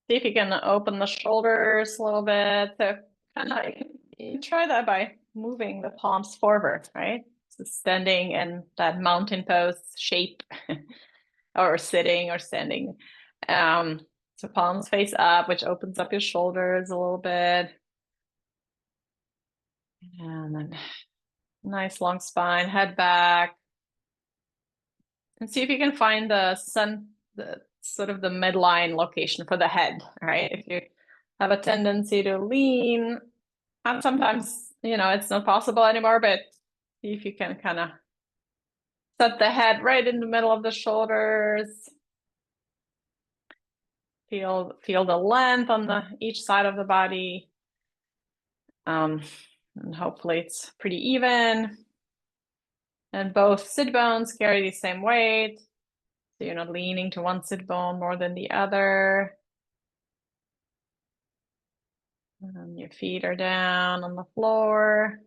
See if you can open the shoulders a little bit. So kind of you try that by moving the palms forward, right? So standing in that mountain pose shape, or sitting or standing. So palms face up, which opens up your shoulders a little bit. And then nice long spine, head back. And see if you can find the sort of the midline location for the head, right? If you have a tendency to lean, and sometimes, it's not possible anymore, but see if you can kind of set the head right in the middle of the shoulders. Feel the length on each side of the body. And hopefully it's pretty even. And both sit bones carry the same weight. So you're not leaning to one sit bone more than the other. And your feet are down on the floor.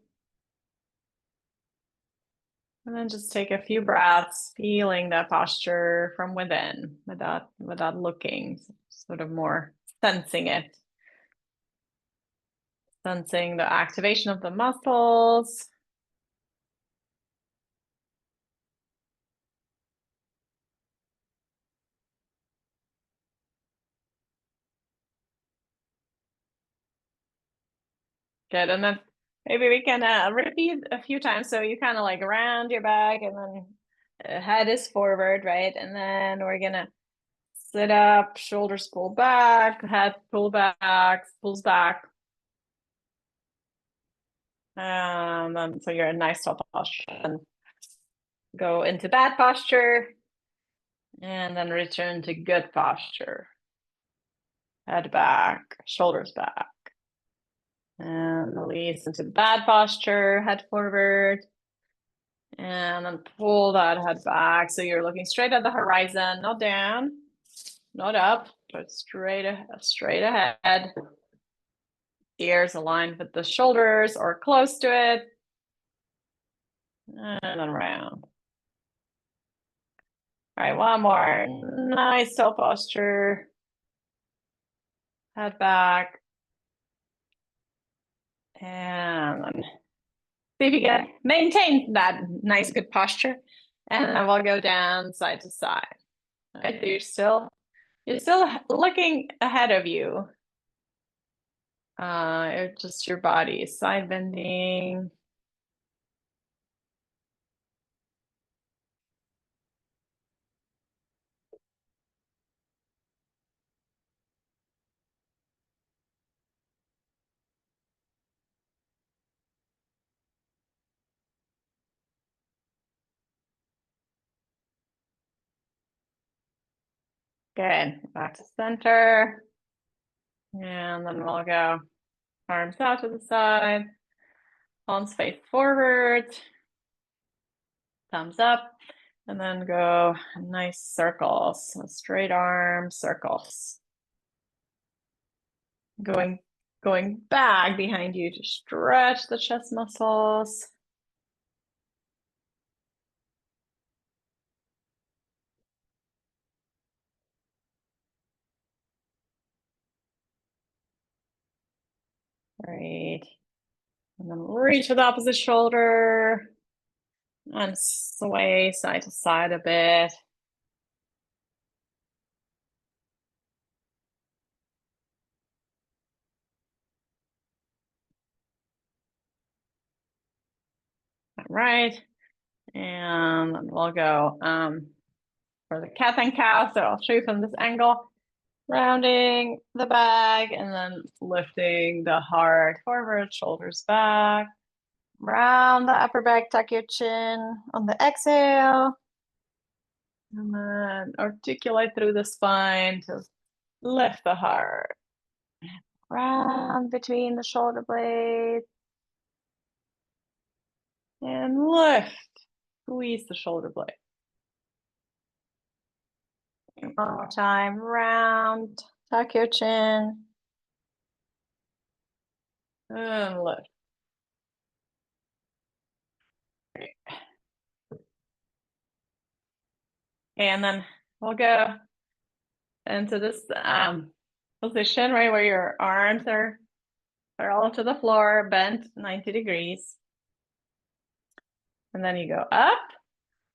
And then just take a few breaths, feeling that posture from within without looking, sort of more sensing it. Sensing the activation of the muscles. Good. And then maybe we can repeat a few times. So you kind of like round your back and then head is forward, right? And then we're going to sit up, shoulders pull back, head pulls back. And then so you're in nice tall posture. And go into bad posture. And then return to good posture. Head back, shoulders back. And release into bad posture, head forward. And then pull that head back. So you're looking straight at the horizon, not down, not up, but straight ahead. Ears aligned with the shoulders or close to it. And then round. All right, one more. Nice tall posture. Head back. And then see if you can maintain that nice, good posture. And then we'll go down side to side. All right, so you're still looking ahead of you. Just your body side bending. Good. Back to center. And then we'll go arms out to the side, palms face forward, thumbs up, and then go nice circles, so straight arm circles. Going back behind you to stretch the chest muscles. Great. And then reach to the opposite shoulder and sway side to side a bit. All right. And we'll go for the cat and cow. So I'll show you from this angle. Rounding the back and then lifting the heart forward, shoulders back. Round the upper back, tuck your chin on the exhale. And then articulate through the spine to lift the heart. Round between the shoulder blades. And lift. Squeeze the shoulder blade. One more time. Round. Tuck your chin. And lift. Great. And then we'll go into this position, right, where your arms are parallel to the floor, bent 90 degrees. And then you go up,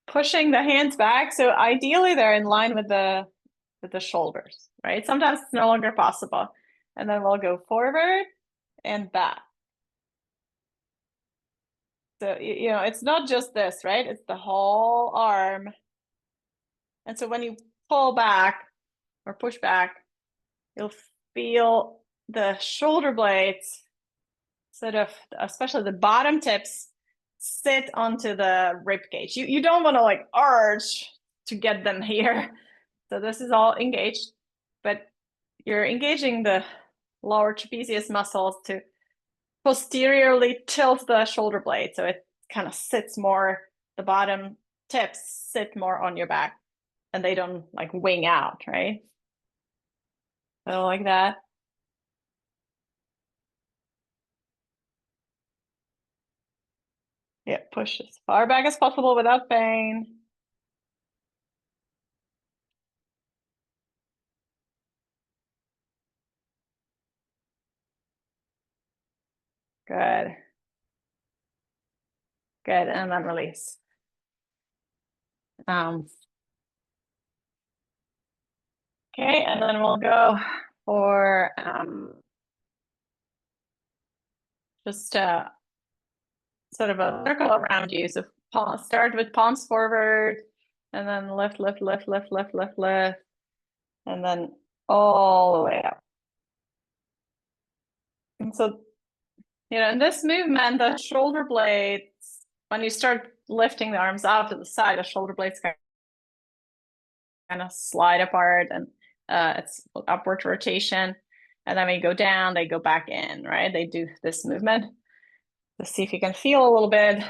pushing the hands back. So ideally they're in line with the shoulders, right? Sometimes it's no longer possible. And then we'll go forward and back. So, you know, it's not just this, right? It's the whole arm. And so when you pull back or push back, you'll feel the shoulder blades sort of, especially the bottom tips, sit onto the rib cage. You don't want to like arch to get them here. So this is all engaged, but you're engaging the lower trapezius muscles to posteriorly tilt the shoulder blade. So it kind of sits more, the bottom tips sit more on your back and they don't like wing out, right? So like that. Yeah, push as far back as possible without pain. Good. Good, and then release. Okay, and then we'll go for just sort of a circle around you. So start with palms forward, and then lift, lift, lift, lift, lift, lift, lift, and then all the way up. And so, you know, in this movement, the shoulder blades, when you start lifting the arms out to the side, the shoulder blades kind of slide apart, and it's upward rotation. And then when you go down, they go back in, right? They do this movement. Let's see if you can feel a little bit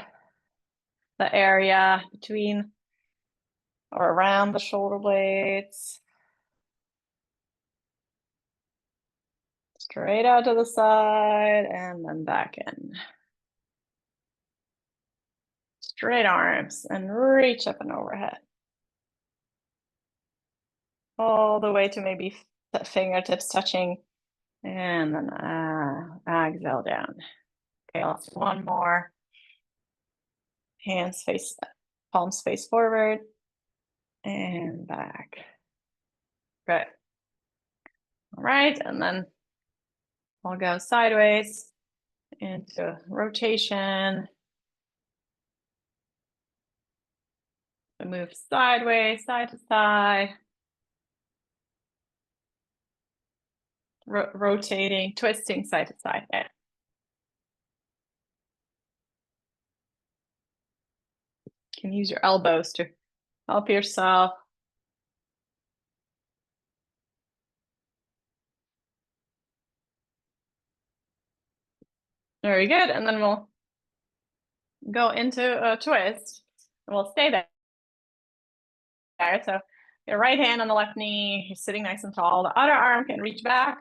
the area between or around the shoulder blades. Straight out to the side and then back in. Straight arms and reach up and overhead. All the way to maybe fingertips touching, and then exhale down. Okay, let's do one more. Hands face, palms face forward and back. Good. All right, and then we'll go sideways into rotation. So move sideways, side to side. Rotating, twisting side to side. Yeah. You can use your elbows to help yourself. Very good. And then we'll go into a twist. And we'll stay there. So your right hand on the left knee, you're sitting nice and tall. The other arm can reach back.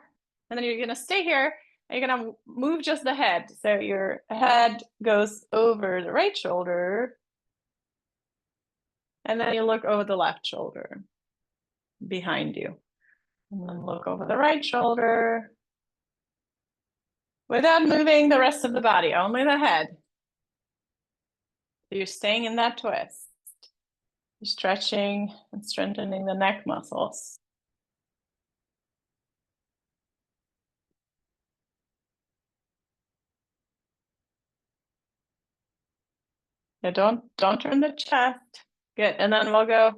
And then you're going to stay here. And you're going to move just the head. So your head goes over the right shoulder. And then you look over the left shoulder behind you. And then look over the right shoulder. Without moving the rest of the body, only the head. So you're staying in that twist. You're stretching and strengthening the neck muscles. Yeah, don't turn the chest. Good. And then we'll go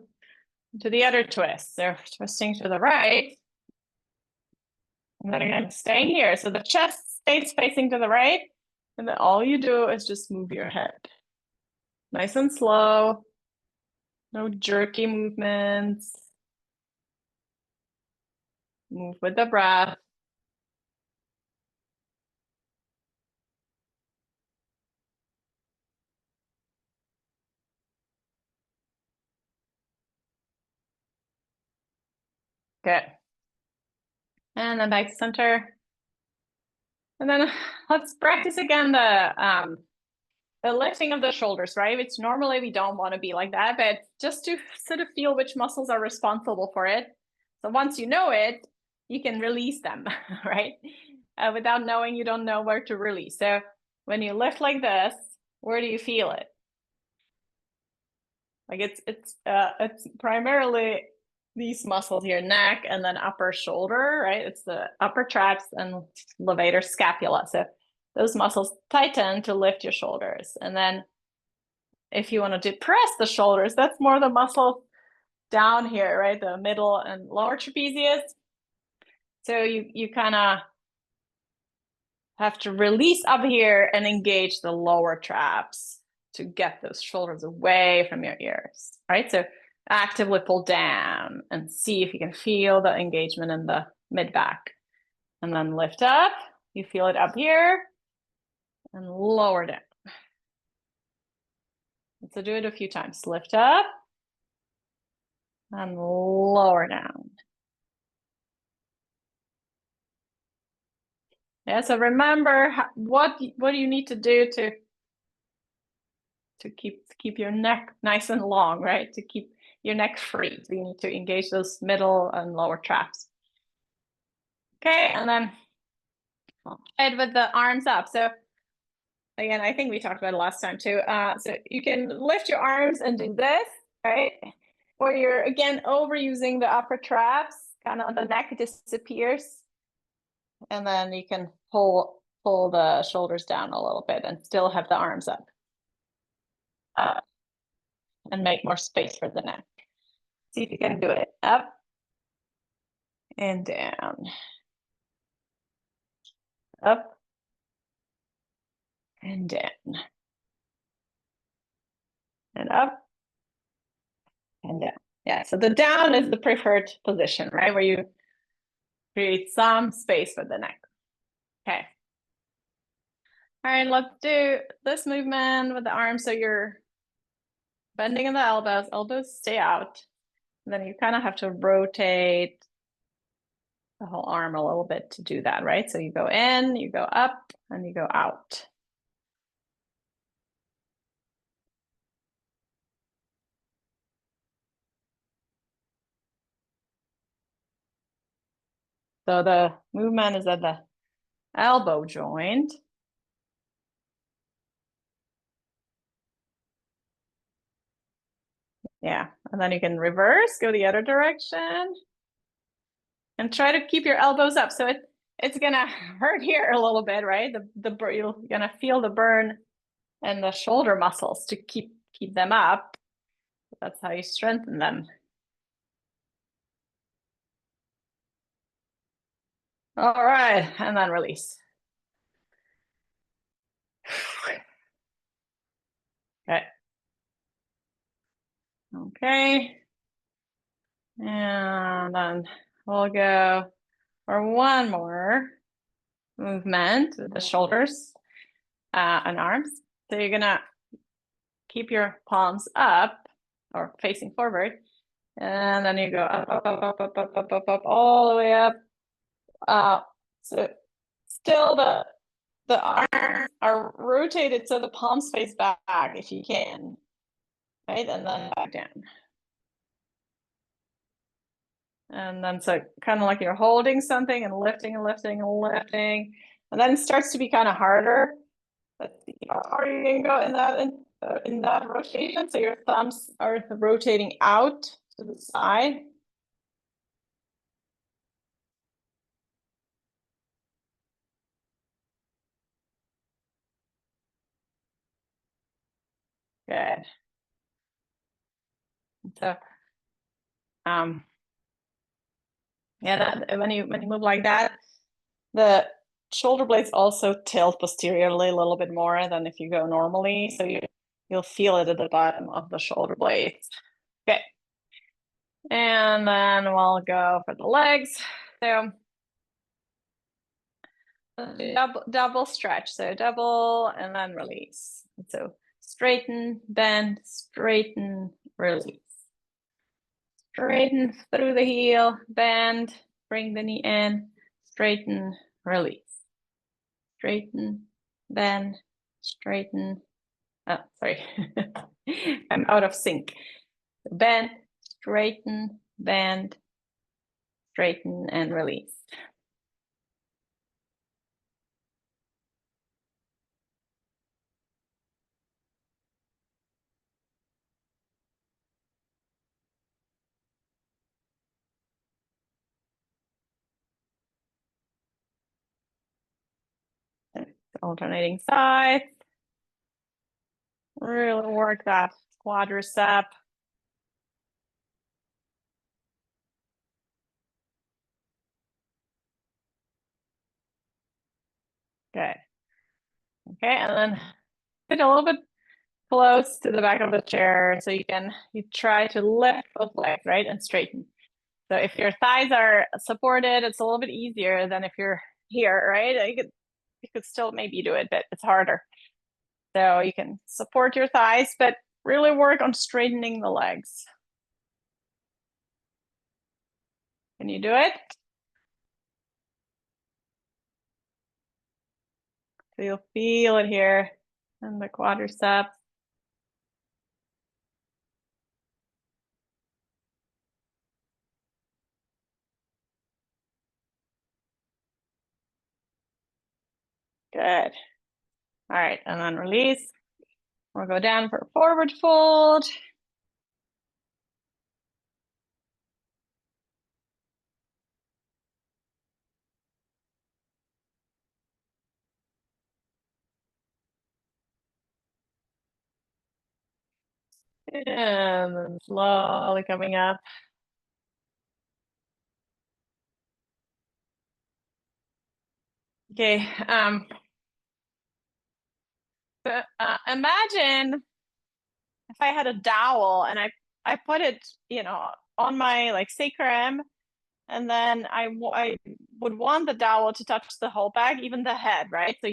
to the other twist. They're twisting to the right. And then again, staying here. So the chest stays facing to the right. And then all you do is just move your head. Nice and slow. No jerky movements. Move with the breath. Good. And then back to center. And then let's practice again the lifting of the shoulders, right? Which normally we don't want to be like that, but just to sort of feel which muscles are responsible for it. So once you know it, you can release them, right? Without knowing, you don't know where to release. So when you lift like this, where do you feel it? Like it's primarily these muscles here, neck and then upper shoulder, right? It's the upper traps and levator scapula. So those muscles tighten to lift your shoulders. And then if you want to depress the shoulders, that's more the muscle down here, right? The middle and lower trapezius. So you kind of have to release up here and engage the lower traps to get those shoulders away from your ears, right? So actively pull down and see if you can feel the engagement in the mid back. And then lift up, you feel it up here, and lower down. So do it a few times. Lift up and lower down. Yeah, so remember what do you need to do to keep your neck nice and long, right? To keep your neck free. So you need to engage those middle and lower traps. Okay, and then head with the arms up. So again, I think we talked about it last time too. So you can lift your arms and do this, right? Or you're again overusing the upper traps, kind of the neck disappears. And then you can pull the shoulders down a little bit and still have the arms up. And make more space for the neck. See if you can do it. Up and down. Up and down. And up and down. Yeah, so the down is the preferred position, right? Where you create some space for the neck. Okay. All right, let's do this movement with the arms. So you're bending in the elbows stay out. And then you kind of have to rotate the whole arm a little bit to do that, right? So you go in, you go up, and you go out. So the movement is at the elbow joint. Yeah, and then you can reverse, go the other direction. And try to keep your elbows up. So it's gonna hurt here a little bit, right? You're gonna feel the burn and the shoulder muscles to keep them up. That's how you strengthen them. All right, and then release. Okay. Okay. And then we'll go for one more movement with the shoulders and arms. So you're gonna keep your palms up or facing forward. And then you go up, all the way up. So still the arms are rotated so the palms face back if you can, right? And then back down. And then so kind of like you're holding something and lifting and lifting and lifting. And then it starts to be kind of harder. Let's see, how far you can go in that rotation. So your thumbs are rotating out to the side. Good. So, yeah, that when you move like that, the shoulder blades also tilt posteriorly a little bit more than if you go normally. So you'll feel it at the bottom of the shoulder blades. Okay. And then we'll go for the legs. So double stretch. So double and then release. So straighten, bend, straighten, release. Straighten through the heel, bend, bring the knee in, straighten, release. Straighten, bend, straighten. Oh, sorry. I'm out of sync. Bend, straighten, bend, straighten and release. Alternating sides. Really work that quadricep. Good. Okay, and then sit a little bit close to the back of the chair so you try to lift both legs, right, and straighten. So if your thighs are supported, it's a little bit easier than if you're here, right? You could still maybe do it, but it's harder. So you can support your thighs, but really work on straightening the legs. Can you do it? So you'll feel it here in the quadriceps. Good. All right, and then release. We'll go down for a forward fold. And then slowly coming up. Okay, so, imagine if I had a dowel and I put it, on my like sacrum, and then I would want the dowel to touch the whole back, even the head, right? So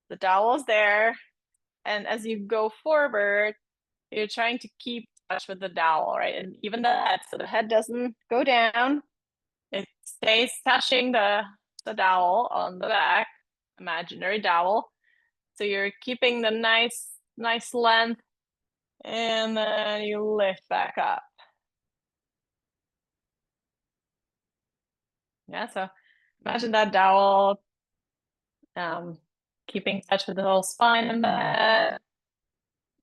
the dowel's there, and as you go forward, you're trying to keep touch with the dowel, right? And even the head, so the head doesn't go down. It stays touching the dowel on the back, imaginary dowel. So you're keeping the nice length, and then you lift back up. Yeah, so imagine that dowel keeping touch with the whole spine and the head.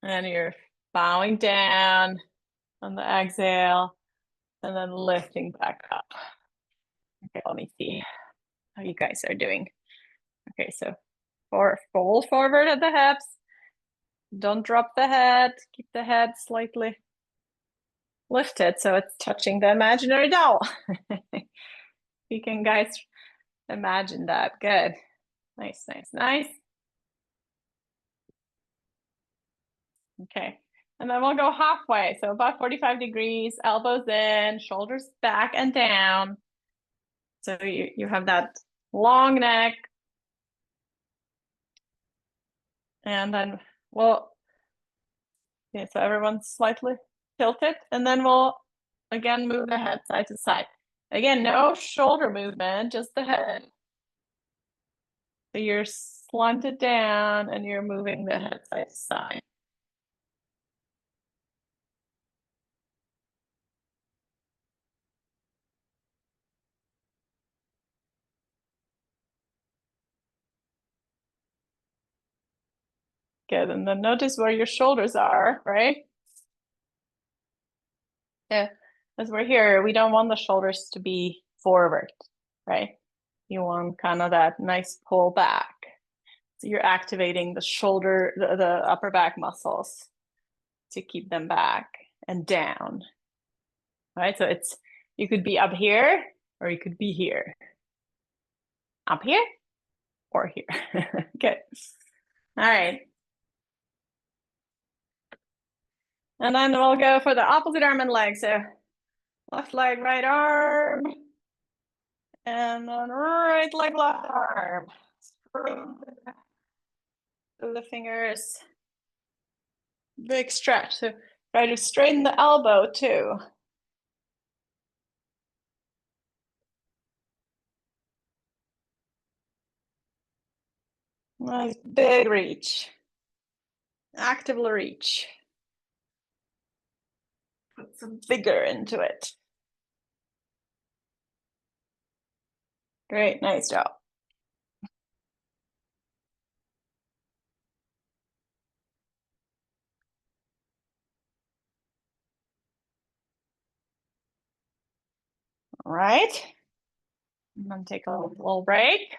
And you're bowing down on the exhale and then lifting back up. Okay, let me see how you guys are doing. Okay, so fold forward at the hips. Don't drop the head. Keep the head slightly lifted so it's touching the imaginary dowel. You can, guys, imagine that. Good. Nice, nice, nice. Okay, and then we'll go halfway. So about 45 degrees, elbows in, shoulders back and down. So you have that long neck. And then okay, so everyone's slightly tilted. And then we'll, again, move the head side to side. Again, no shoulder movement, just the head. So you're slanted down and you're moving the head side to side. Good, and then notice where your shoulders are, right? Yeah, as we're here, we don't want the shoulders to be forward, right? You want kind of that nice pull back. So you're activating the shoulder, the upper back muscles to keep them back and down, right? So you could be up here or you could be here. Up here or here. Good. All right. And then we'll go for the opposite arm and leg. So left leg, right arm. And then right leg, left arm. The fingers. Big stretch. So try to straighten the elbow too. Nice big reach. Actively reach. Put some vigor into it. Great, nice job. All right. I'm gonna take a little break.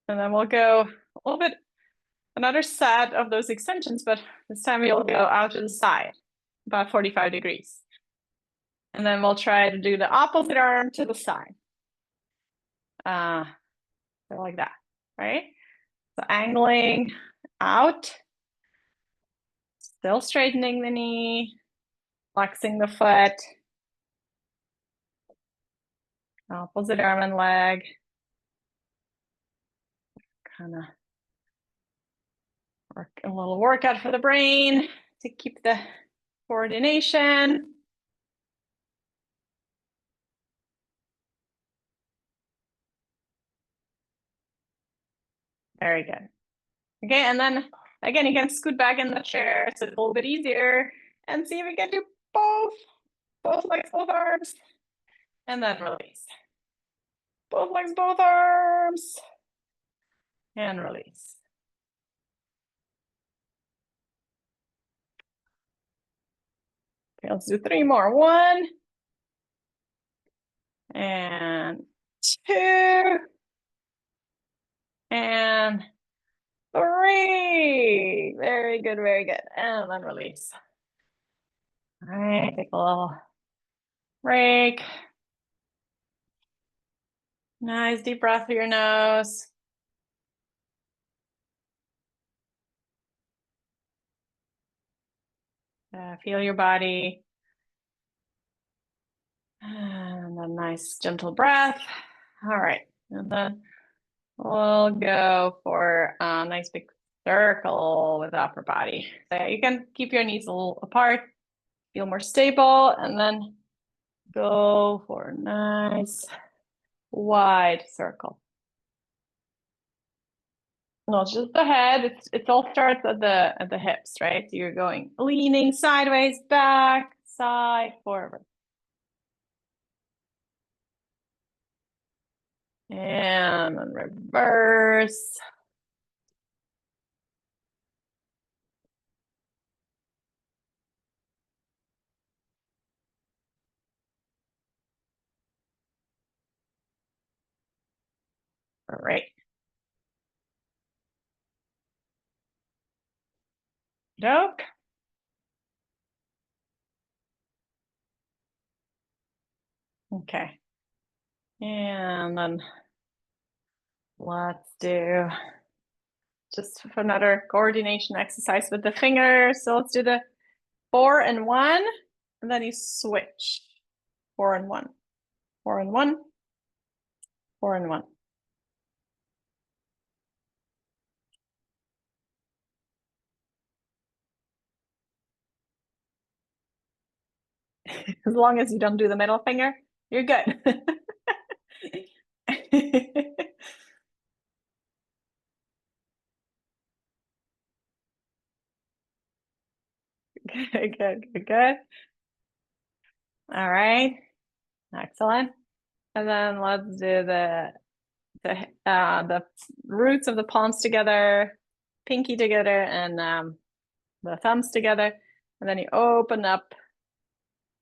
And then we'll go a little bit, another set of those extensions, but this time we'll go out to the side, about 45 degrees. And then we'll try to do the opposite arm to the side. So like that, right? So angling out, still straightening the knee, flexing the foot, opposite arm and leg. Kind of work a little workout for the brain to keep the coordination. Very good. Okay, and then again, you can scoot back in the chair so it's a little bit easier and see if we can do both legs, both arms, and then release. Both legs, both arms, and release. Okay, let's do 3 more. 1, and 2, and 3. Very good, very good. And then release. All right, take a little break. Nice deep breath through your nose. Feel your body. And a nice gentle breath. All right, and then we'll go for a nice big circle with the upper body. So you can keep your knees a little apart, feel more stable, and then go for a nice wide circle. No, it's just the head. It all starts at the hips, right? So you're going leaning sideways, back, side, forward. And then reverse. All right. Dope. Okay. And then let's do just another coordination exercise with the fingers. So let's do the 4 and 1, and then you switch. 4 and 1, 4 and 1, 4 and 1. As long as you don't do the middle finger, you're good. Good. All right, excellent. And then let's do the roots of the palms together, pinky together, and the thumbs together. And then you open up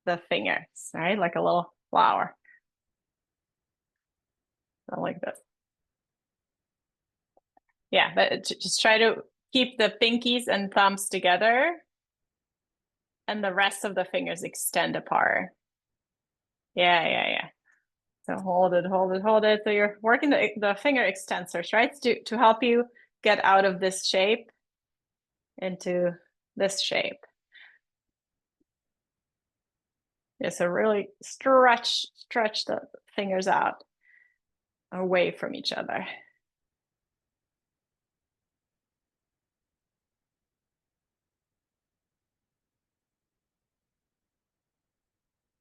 the fingers, right? Like a little flower. I like this. Yeah, but just try to keep the pinkies and thumbs together and the rest of the fingers extend apart. Yeah. So hold it. So you're working the finger extensors, right? To help you get out of this shape into this shape. Yeah, so really stretch the fingers out away from each other.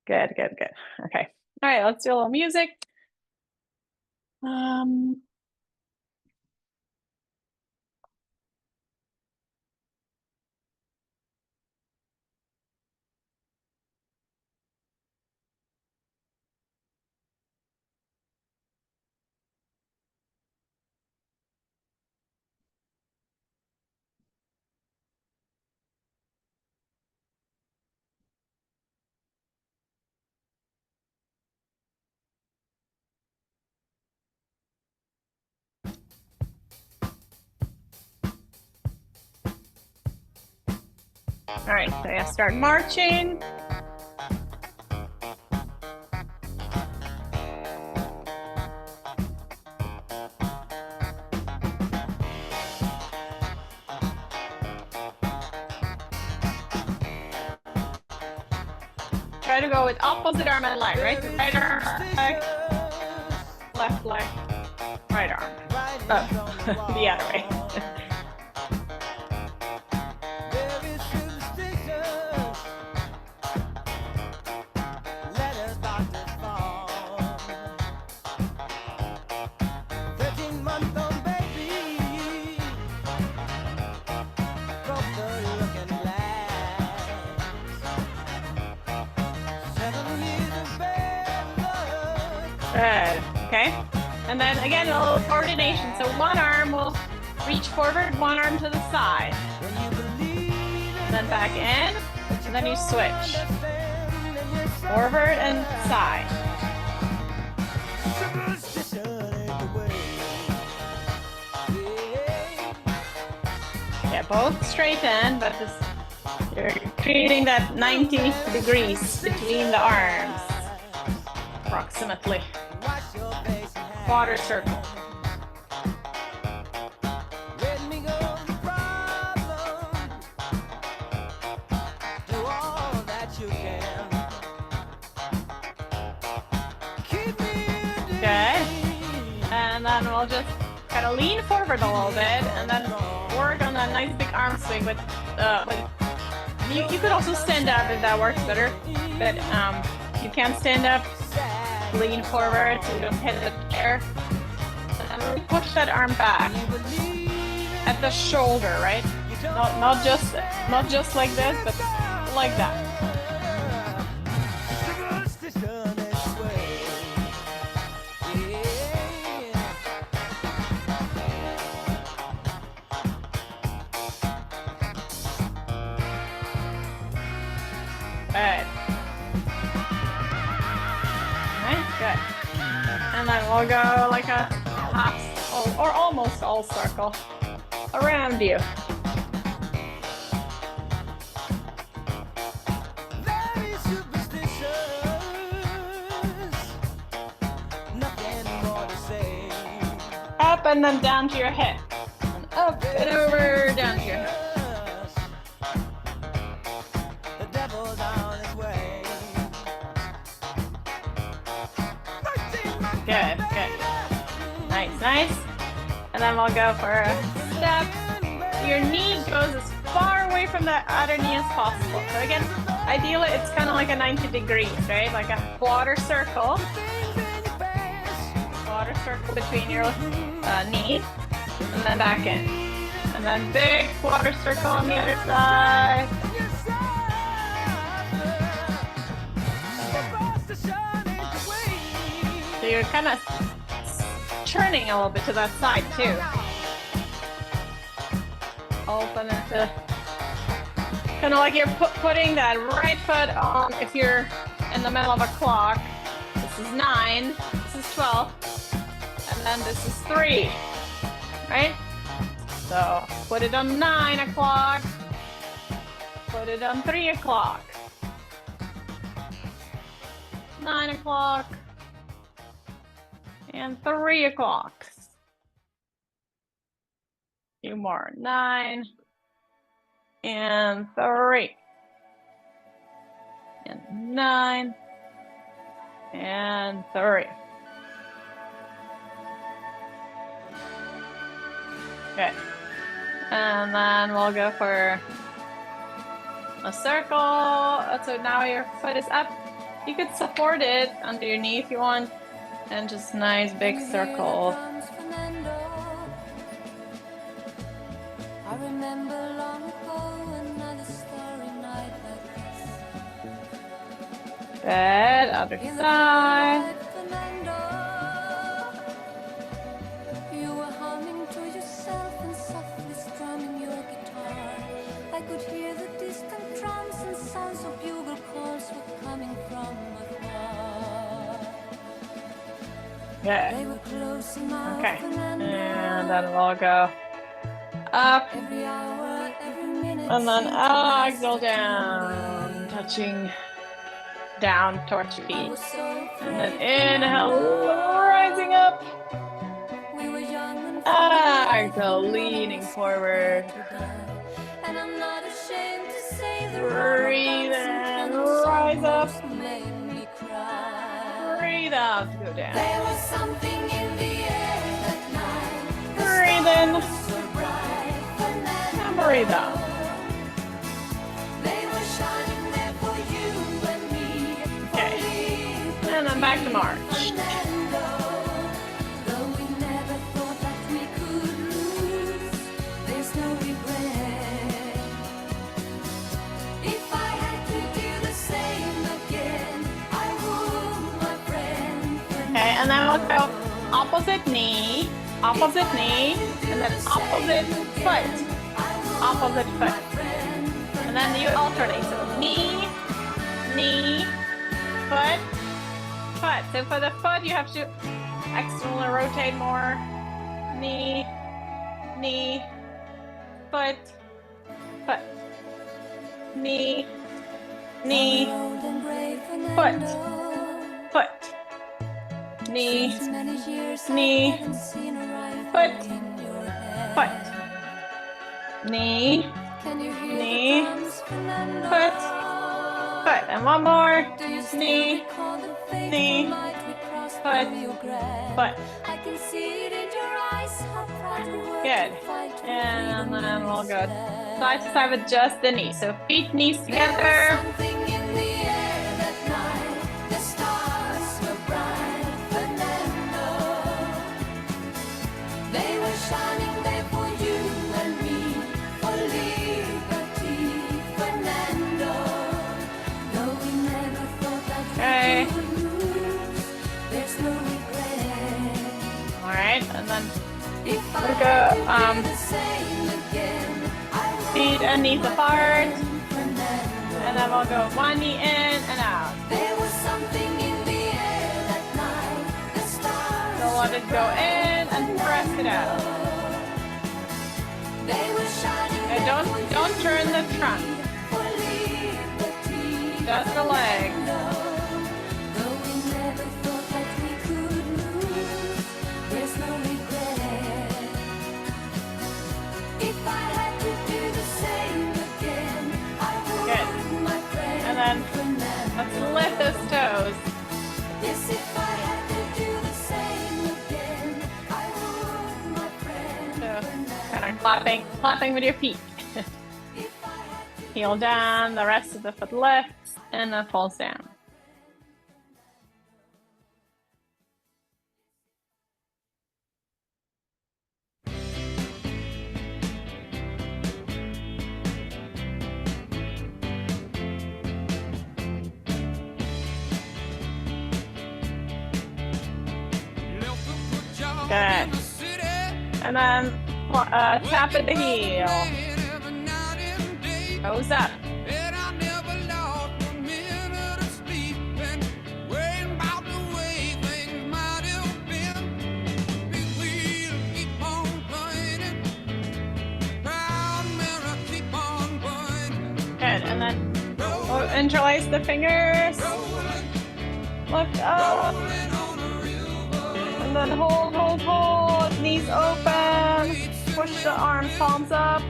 Good. Okay. All right, let's do a little music. All right, so yeah, start marching. Try to go with opposite arm and leg, right? Right arm, leg, left leg, right arm. Oh, the other way. Good. Okay. And then again, a little coordination. So one arm will reach forward, one arm to the side. And then back in, and then you switch. Forward and side. Yeah, both straighten, but just you're creating that 90 degrees between the arms, approximately. Quarter circle. Good. And then we'll just kind of lean forward a little bit and then work on that nice big arm swing with you could also stand up if that works better, but you can't stand up, lean forward so you don't hit the chair, and really push that arm back at the shoulder, right? Not just like this, but like that. Good. Right, good. And then we'll go like a half or almost all circle around you. Up and then down to your hip. And up and over, down to your hip. Good, good. Nice, nice. And then we'll go for a step. Your knee goes as far away from the other knee as possible. So again, ideally it's kind of like a 90 degrees, right? Like a quarter circle. Quarter circle between your knees. And then back in. And then big quarter circle on the other side. So you're kind of turning a little bit to that side too. Open into, kind of like you're putting that right foot on, if you're in the middle of a clock, this is 9, this is 12, and then this is 3, right? So put it on 9 o'clock, put it on 3 o'clock, 9 o'clock, and 3 o'clock. Few more. 9 and 3 and 9 and 3. Okay, and then we'll go for a circle. So now your foot is up. You could support it under your knee if you want, and just nice big circle. I remember long ago another starry night like this. Good, other side. You were humming to yourself and softly strumming your guitar. I could hear the distant drums and sounds of bugle calls were coming from afar. Good. They were close enough. Okay, and then we'll go up. Every hour, every minute. And then exhale down, touching down towards feet. And then inhale, rising up. Exhale, leaning forward. And I'm not ashamed to say the Breathe in, rise up. Breathe out to go down. There was something in the air that night. Breathe in and breathe out. They were shining there for you and me. Okay, and then back to march. Though we never thought that we could lose, there's no regret. If I had to do the same again, I would, my friend. Okay, and then we'll go opposite knee, and then opposite foot. And then you alternate. So knee, foot. So for the foot, you have to externally rotate more. Knee, foot. Knee, foot. Knee, foot. Knee, foot. And one more. Knee, foot. I can see it in your eyes, how proud you were. Good. And then we'll go side to side with just the knee. So feet, knees together. Something in the air that night. The stars were bright, Fernando. They were shining there for you and me, for liberty, Fernando. Though we never thought that Okay. we could lose, there's no regret. All right, and then If I we'll had to go do the same again, I would, feet and knees apart. Fernando. And then we'll go one knee in and out. There was something in the air that night. The stars So let it go in and press it out. they were shining And don't turn the trunk, for liberty. just the leg. Though we never thought that we could lose, there's no regret. If I had to do the same again, I would, Good. my friend. And then Fernando. let's lift those toes. Yes, if I had to do the same again, I would, my friend. So Fernando. kind of clapping with your feet. If I had to Heel down, the rest of the foot lifts and then falls down. Good. And then tap at the heel. Toes up. Good. And then we'll interlace the fingers. Lift up. And then hold. Knees open. Push the arms, palms up.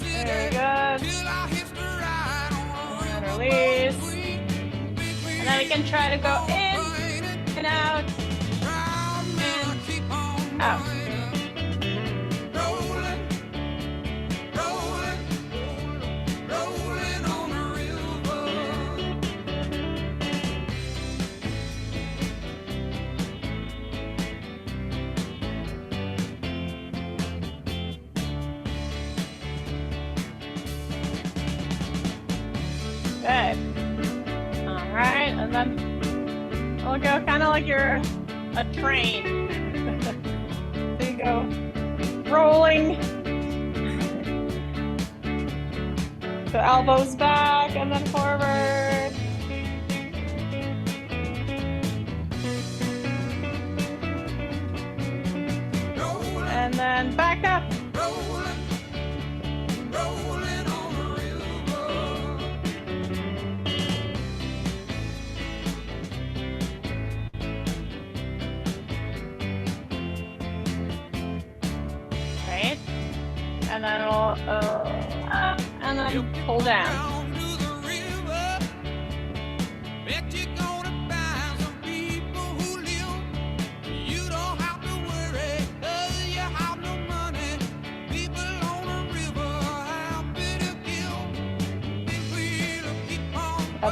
Very good. And release. And then we can try to go in and out. In, out. Good. All right, and then we'll go kind of like you're a train. So you go rolling. The elbows back and then forward. back up. Right? And then we'll up and then pull down.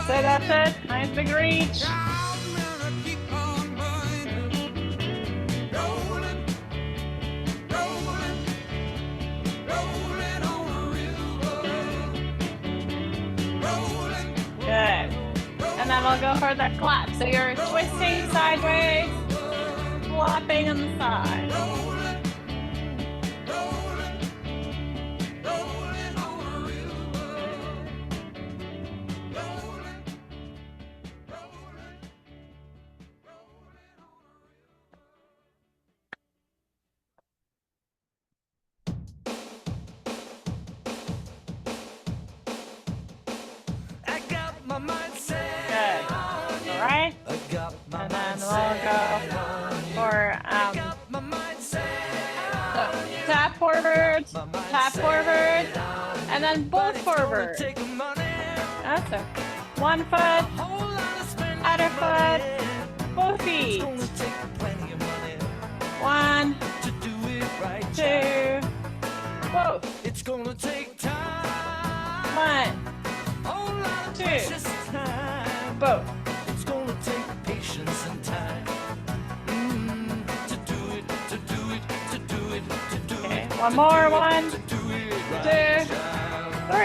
That's it. Nice big reach. Good. And then we'll go for the clap. So you're twisting sideways, flopping on the side. And then we'll go for tap forward, and then both forward. That's it. One foot, other foot, both feet. 1, 2, both. It's gonna take time. 1, 2, both. It's gonna take patience and time to do it. Okay, one more. 1, 2, 3.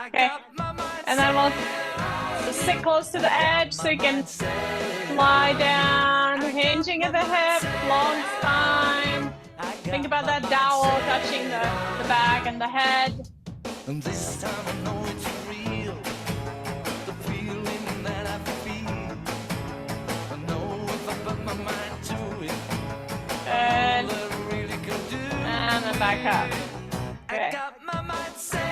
Okay, and then we'll sit close to the edge so you can lie down, hinging at the hip, long spine. Think about that dowel touching the back and the head. And this time I know it's real. The feeling that I feel. I know if I put my mind to it. Good. All I really can do. And then back up. I Okay. got my mind set.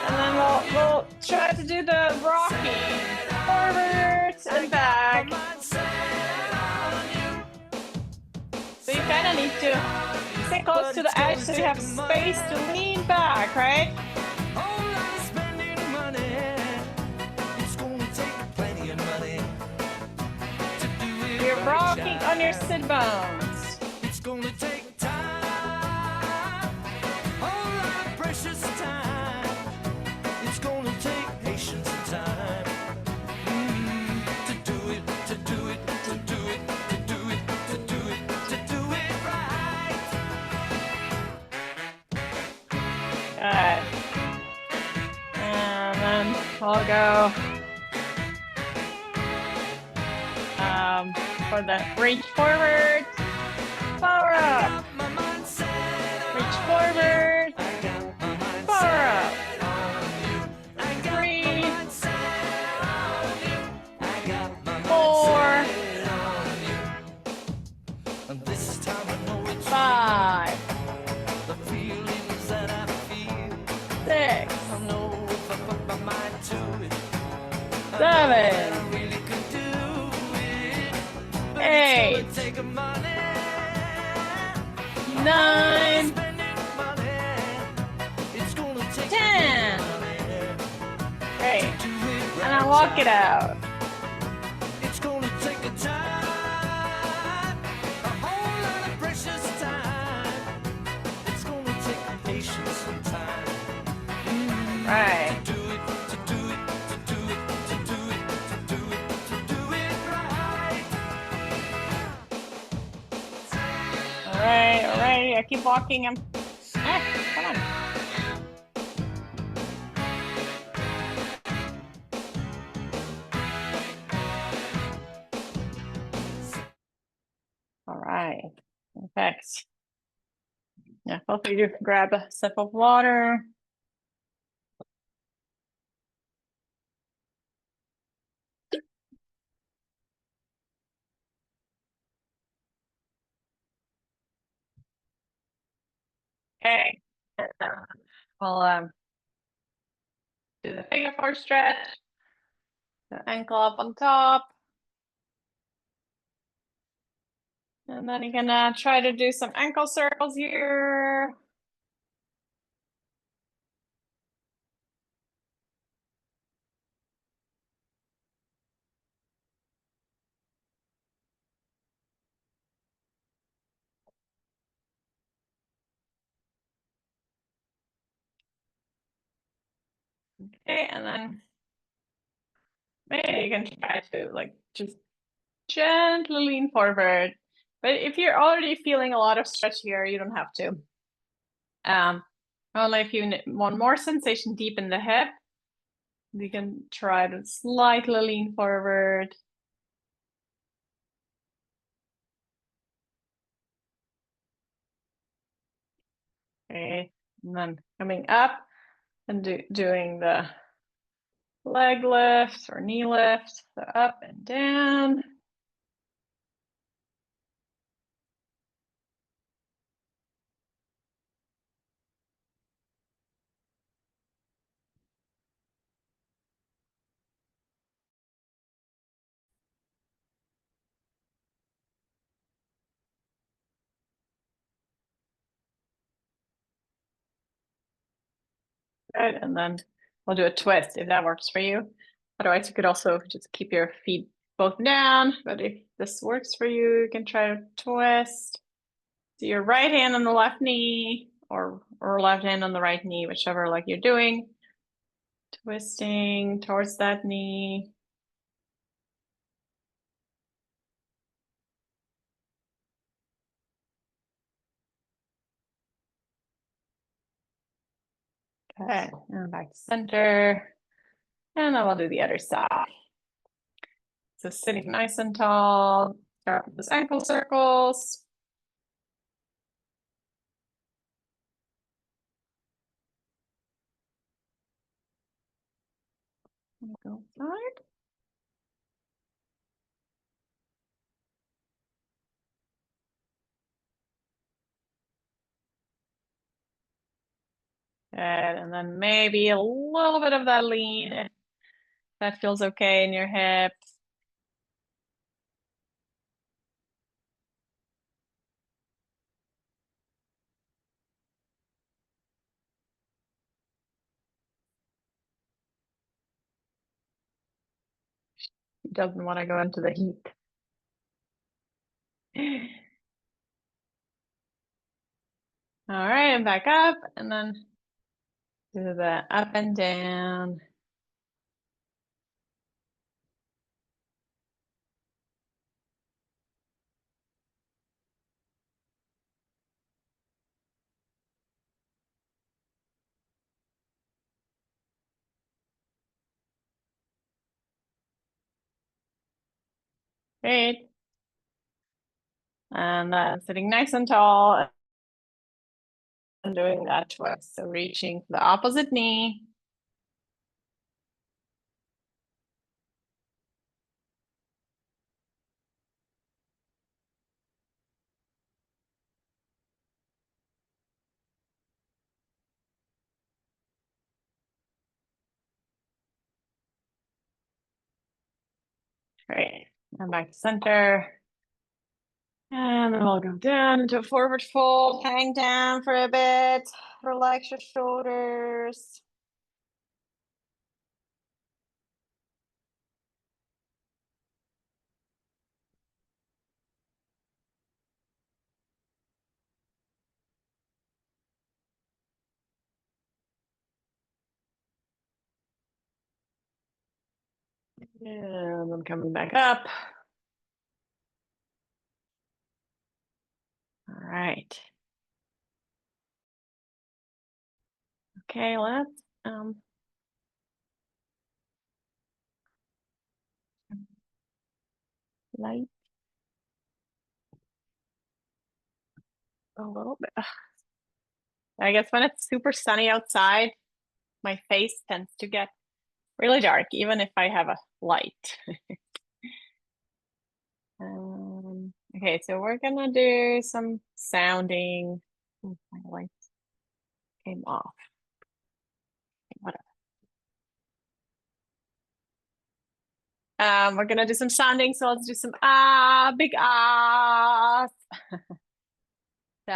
And then we'll try to do the rocking. Forwards and back. So you kind of need to sit close to the edge so you have space to lean back, right? Whole lot of spending money. It's gonna take plenty of money to do it. You're right, rocking on your child. sit bones. It's gonna take time. Whole lot of precious time. It's gonna take patience and time to do it right. Good. And then I'll go for the reach forward, power up, My mind set reach forward, I got my mind power up, on you. I got 3, my mind set on you. I got my mind 4, set on you. And this time I know it's 5, the feelings that I feel. 6, I know if I put my mind to it, I 7, really could do it. But 8, it's gonna take money. 9, Spending money. It's gonna take 10. money Great. to do it right. And then walk it out. It's gonna take a time, a whole lot of precious time. It's gonna take patience and time. Right. To do it right. All right. I keep walking him. Ah, come on. All right. Perfect. Yeah, hopefully you grab a sip of water. Okay. We'll do the finger four stretch. The ankle up on top. And then you can try to do some ankle circles here. Okay, and then maybe you can try to like just gently lean forward. But if you're already feeling a lot of stretch here, you don't have to. Only if you want more sensation deep in the hip, you can try to slightly lean forward. Okay, and then coming up and doing the leg lift or knee lift, so up and down. Good, and then we'll do a twist if that works for you. Otherwise, you could also just keep your feet both down, but if this works for you, you can try to twist. So your right hand on the left knee or left hand on the right knee, whichever like you're doing. Twisting towards that knee. Okay, and back to center. And then we'll do the other side. So sitting nice and tall, start with those ankle circles. Go side. Good, and then maybe a little bit of that lean if that feels okay in your hips. He doesn't want to go into the heat. All right, and back up, and then do the up and down. Great. And then sitting nice and tall and doing that twist. So reaching for the opposite knee. Great. And back to center. And then we'll go down into a forward fold, hang down for a bit, relax your shoulders. And then coming back up. All right. Okay, let's light a little bit. I guess when it's super sunny outside, my face tends to get really dark, even if I have a light. Okay, so we're gonna do some sounding. My lights. came off. Whatever. We're gonna do some sounding, so let's do some big ahs. So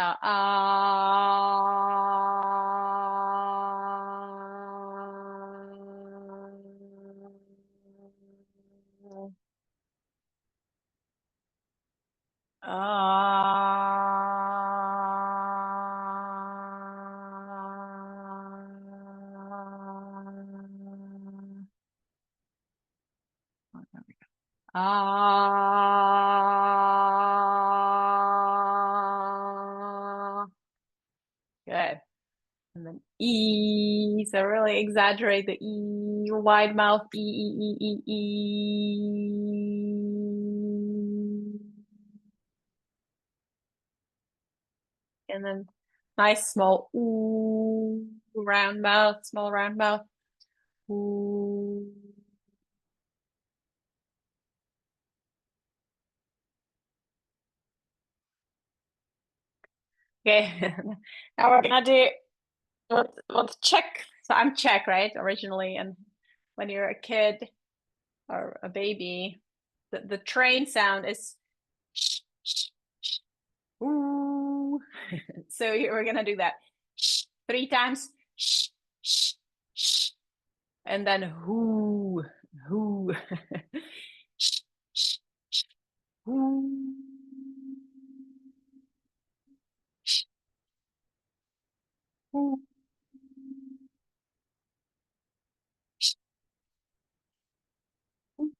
good. And then E, so really exaggerate the E, wide mouth, E, E, E, E, E. And then nice small ooh, round mouth, small round mouth. Ooh. Okay, now we're gonna do what's Czech. So I'm Czech, right, originally, and when you're a kid or a baby, the train sound is sh, sh, sh, ooh. So we're gonna do that 3 times, sh, sh, sh, and then whoo, whoo, sh, sh, sh, whoo. Sh, whoo, sh, whoo.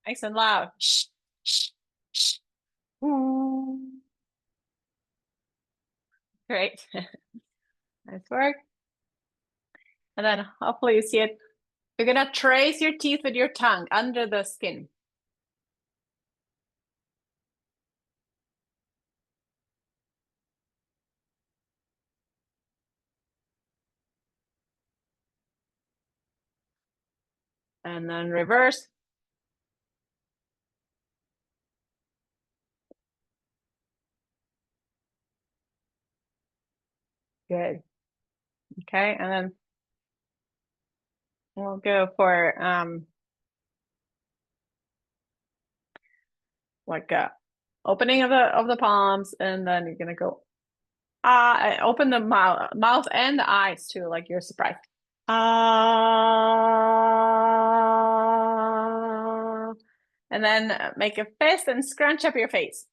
Nice and loud. Sh, sh, sh, whoo. Great. Nice work. And then hopefully you see it. You're gonna trace your teeth with your tongue under the skin. And then reverse. Good. Okay, and then we'll go for like a opening of the palms, and then you're gonna go open the mouth and the eyes too, like you're surprised. And then make a fist and scrunch up your face.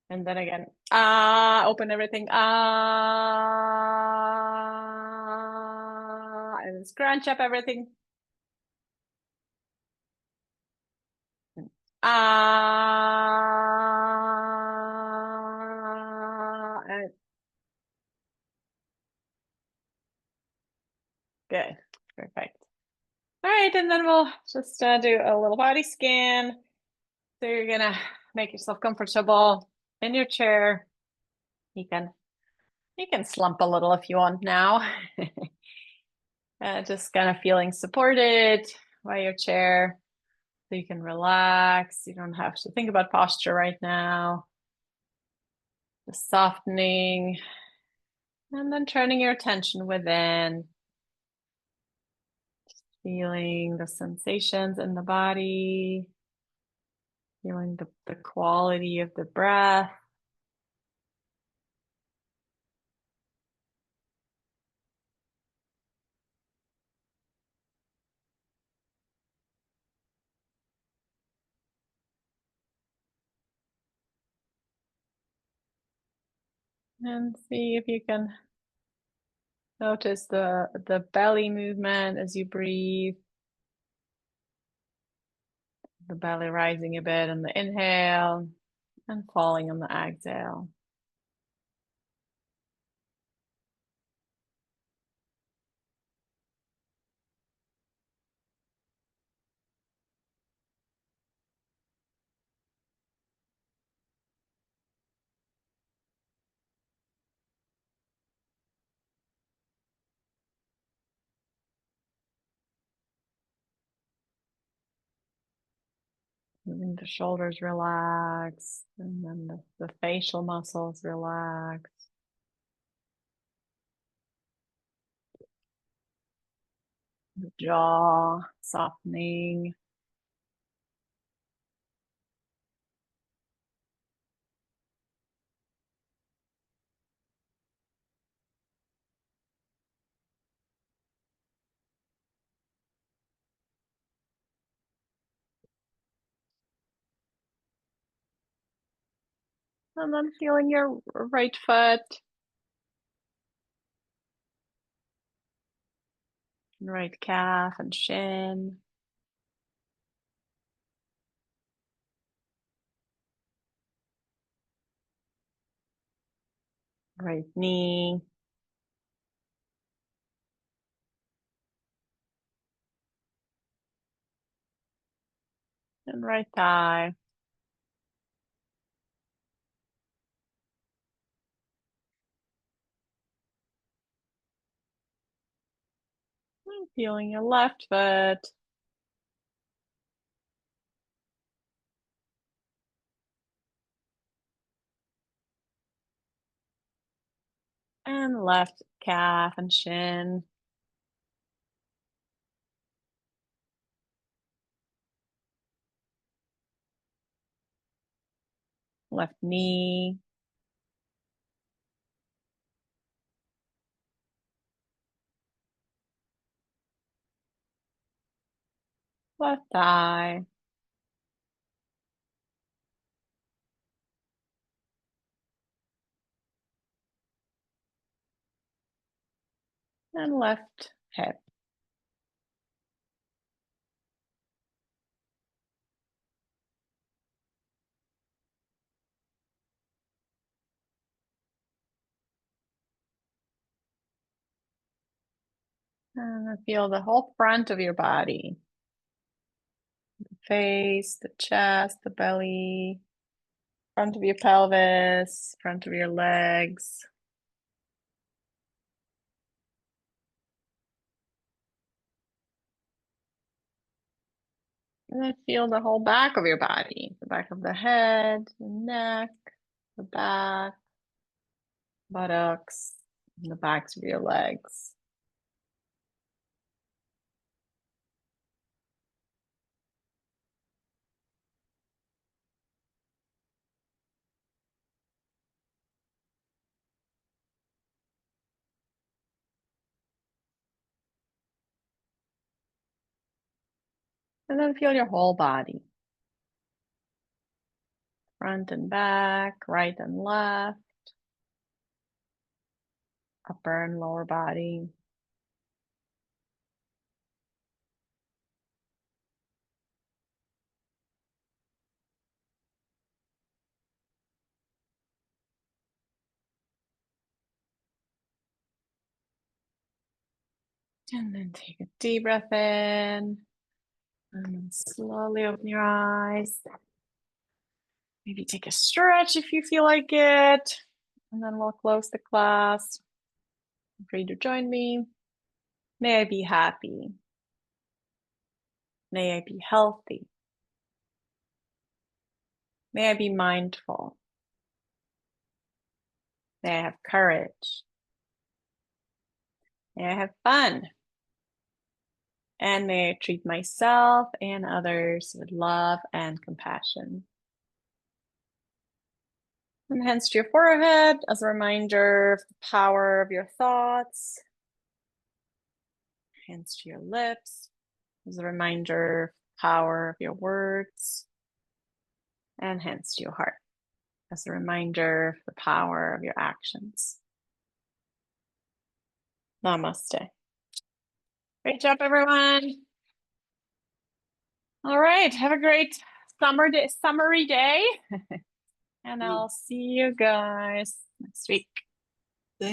And then again, open everything. And scrunch up everything. And good, perfect. All right, and then we'll just do a little body scan. So you're gonna make yourself comfortable in your chair. You can slump a little if you want now. Just kind of feeling supported by your chair. So you can relax. You don't have to think about posture right now. Just softening and then turning your attention within. Just feeling the sensations in the body, feeling the quality of the breath. And see if you can notice the belly movement as you breathe. The belly rising a bit on the inhale and falling on the exhale. Moving the shoulders relax, and then the facial muscles relax. The jaw softening. And then feeling your right foot. Right calf and shin. Right knee. And right thigh. And feeling your left foot. And left calf and shin. Left knee. Left thigh. And left hip. And then feel the whole front of your body. The face, the chest, the belly, front of your pelvis, front of your legs. And then feel the whole back of your body, the back of the head, the neck, the back, buttocks, and the backs of your legs. And then feel your whole body. Front and back, right and left, upper and lower body. And then take a deep breath in. And then slowly open your eyes. Maybe take a stretch if you feel like it. And then we'll close the class. Feel free to join me. May I be happy. May I be healthy. May I be mindful. May I have courage. May I have fun. And may I treat myself and others with love and compassion. And hands to your forehead as a reminder of the power of your thoughts. Hands to your lips as a reminder of the power of your words. And hands to your heart as a reminder of the power of your actions. Namaste. Great job, everyone. All right, have a great summery day. And I'll see you guys next week.